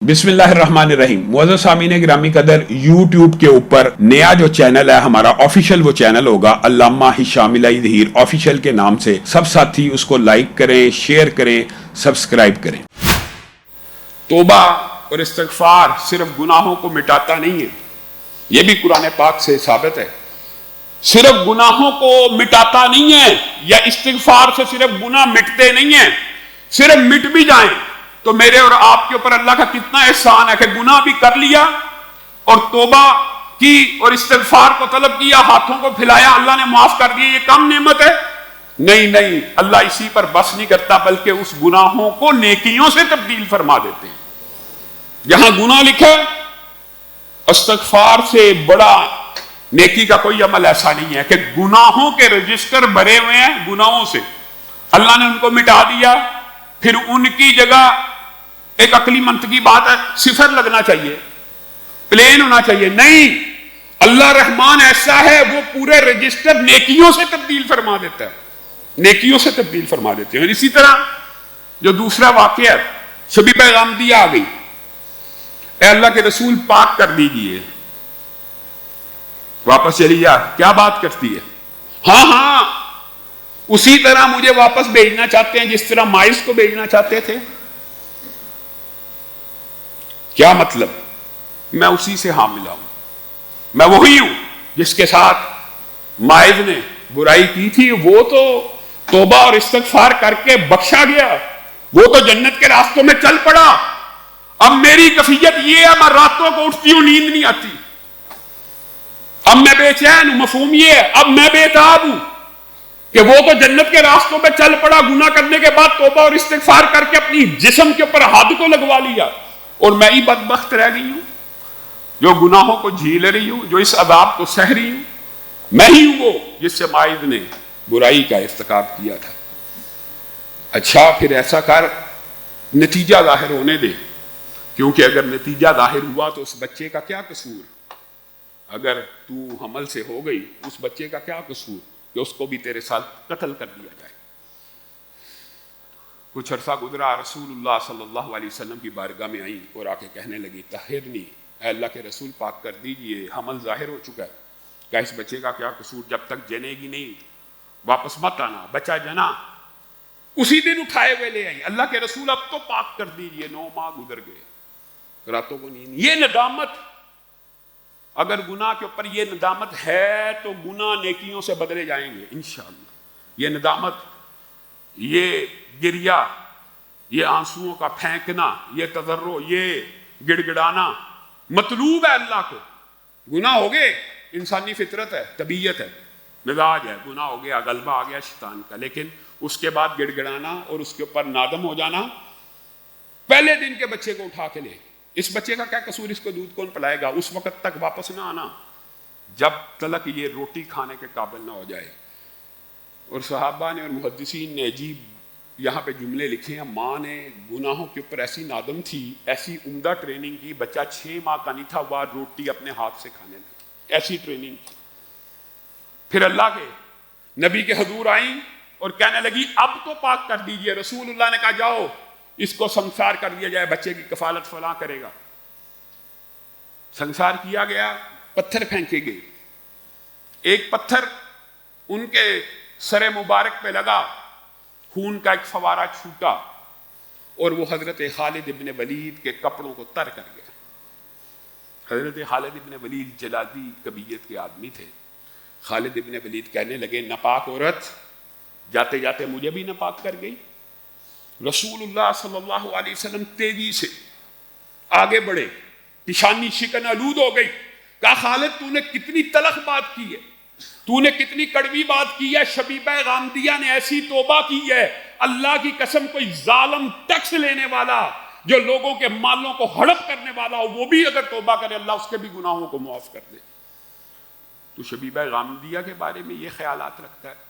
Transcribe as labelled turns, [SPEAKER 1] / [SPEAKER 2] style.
[SPEAKER 1] بسم اللہ الرحمن الرحیم۔ معزز سامعین گرامی قدر، یوٹیوب کے اوپر نیا جو چینل ہے ہمارا آفیشیل، وہ چینل ہوگا علامہ ہشام الہی ظہیر آفیشیل کے نام سے۔ سب ساتھی اس کو لائک کریں، شیئر کریں، سبسکرائب کریں۔ توبہ اور استغفار صرف گناہوں کو مٹاتا نہیں ہے، یہ بھی قرآن پاک سے ثابت ہے۔ صرف گناہوں کو مٹاتا نہیں ہے، یا استغفار سے صرف گناہ مٹتے نہیں ہیں۔ صرف مٹ بھی جائیں تو میرے اور آپ کے اوپر اللہ کا کتنا احسان ہے کہ گناہ بھی کر لیا اور توبہ کی اور استغفار کو طلب کیا، ہاتھوں کو پھیلایا، اللہ نے معاف کر دیا۔ یہ کم نعمت ہے؟ نہیں، اللہ اسی پر بس نہیں کرتا، بلکہ اس گناہوں کو نیکیوں سے تبدیل فرما دیتے ہیں۔ جہاں گناہ لکھا، استغفار سے بڑا نیکی کا کوئی عمل ایسا نہیں ہے کہ گناہوں کے رجسٹر بھرے ہوئے ہیں گناہوں سے، اللہ نے ان کو مٹا دیا، پھر ان کی جگہ ایک عقلی منطقی بات ہے، صفر لگنا چاہیے، پلین ہونا چاہیے۔ نہیں، اللہ رحمان ایسا ہے، وہ پورے رجسٹر نیکیوں سے تبدیل فرما دیتا ہے، نیکیوں سے تبدیل فرما دیتے ہیں۔ اور اسی طرح جو دوسرا واقعہ ہے، شبی پیغامدیہ آ گئی، اے اللہ کے رسول پاک کر دیجئے، واپس چلی جا، کیا بات کرتی ہے؟ ہاں، اسی طرح مجھے واپس بھیجنا چاہتے ہیں جس طرح مائز کو بھیجنا چاہتے تھے۔ کیا مطلب؟ میں اسی سے حامل ہوں، میں وہی ہوں جس کے ساتھ مائز نے برائی کی تھی، وہ تو توبہ اور استغفار کر کے بخشا گیا، وہ تو جنت کے راستوں میں چل پڑا۔ اب میری کیفیت یہ ہے، میں راتوں کو اٹھتی ہوں، نیند نہیں آتی، اب میں بے چین ہوں۔ مفہوم یہ ہے، اب میں بے تاب ہوں کہ وہ تو جنت کے راستوں میں چل پڑا، گناہ کرنے کے بعد توبہ اور استغفار کر کے اپنی جسم کے اوپر حد کو لگوا لیا، اور میں ہی بدبخت رہ گئی ہوں جو گناہوں کو جھیل رہی ہوں، جو اس عذاب کو سہ رہی ہوں۔ میں ہی ہوں وہ جس سے مائز نے برائی کا ارتکاب کیا تھا۔ اچھا، پھر ایسا کر، نتیجہ ظاہر ہونے دے، کیونکہ اگر نتیجہ ظاہر ہوا تو اس بچے کا کیا قصور؟ اگر تو حمل سے ہو گئی، اس بچے کا کیا قصور کہ اس کو بھی تیرے ساتھ قتل کر دیا جائے؟ کچھ عرصہ گزرا، رسول اللہ صلی اللہ علیہ وسلم کی بارگاہ میں آئیں اور آ کے کہنے لگی، طہرنی، اے اللہ کے رسول پاک کر دیجئے، حمل ظاہر ہو چکا ہے، کیا اس بچے کا کیا قصور؟ جب تک جنے گی نہیں واپس مت آنا۔ بچہ جنا، اسی دن اٹھائے ہوئے لے آئیں، اللہ کے رسول اب تو پاک کر دیجئے، 9 ماہ گزر گئے، راتوں کو نیند۔ یہ ندامت، اگر گناہ کے اوپر یہ ندامت ہے تو گناہ نیکیوں سے بدلے جائیں گے انشاءاللہ۔ یہ ندامت، یہ گریہ، یہ آنسوؤں کا پھینکنا، یہ تضرع، یہ گڑ گڑانا مطلوب ہے اللہ کو۔ گناہ ہو گئے، انسانی فطرت ہے، طبیعت ہے، مزاج ہے، گناہ ہو گیا، غلبہ آ گیا شیطان کا، لیکن اس کے بعد گڑ گڑانا اور اس کے اوپر نادم ہو جانا۔ پہلے دن کے بچے کو اٹھا کے لے، اس بچے کا کیا قصور، اس کو دودھ کون پلائے گا؟ اس وقت تک واپس نہ آنا جب تلک یہ روٹی کھانے کے قابل نہ ہو جائے۔ اور صحابہ نے اور محدثین نے عجیب یہاں پہ جملے لکھے ہیں، ماں نے گناہوں کے اوپر ایسی نادم تھی، ایسی عمدہ ٹریننگ کی، بچہ 6 ماہ کا نہیں تھا، وہ روٹی اپنے ہاتھ سے کھانے لگا، ایسی ٹریننگ تھی۔ پھر اللہ کے نبی کے حضور آئیں اور کہنے لگی، اب تو پاک کر دیجئے۔ رسول اللہ نے کہا، جاؤ اس کو سنسار کر دیا جائے، بچے کی کفالت فلاں کرے گا۔ سنسار کیا گیا، پتھر پھینکے گئے، ایک پتھر ان کے سر مبارک پہ لگا، خون کا ایک فوارہ چھوٹا، اور وہ حضرت خالد ابن ولید کے کپڑوں کو تر کر گیا۔ حضرت خالد ابن ولید جلادی قبیلت کے آدمی تھے۔ خالد ابن ولید کہنے لگے، ناپاک عورت جاتے جاتے مجھے بھی ناپاک کر گئی۔ رسول اللہ صلی اللہ علیہ وسلم تیزی سے آگے بڑھے، پیشانی شکن آلود ہو گئی، کہا، خالد تو نے کتنی تلخ بات کی ہے، تو نے کتنی کڑوی بات کی ہے، شبیبہ غامدیہ نے ایسی توبہ کی ہے، اللہ کی قسم کوئی ظالم ٹیکس لینے والا جو لوگوں کے مالوں کو ہڑپ کرنے والا ہو، وہ بھی اگر توبہ کرے اللہ اس کے بھی گناہوں کو معاف کر دے۔ تو شبیبہ غامدیہ کے بارے میں یہ خیالات رکھتا ہے،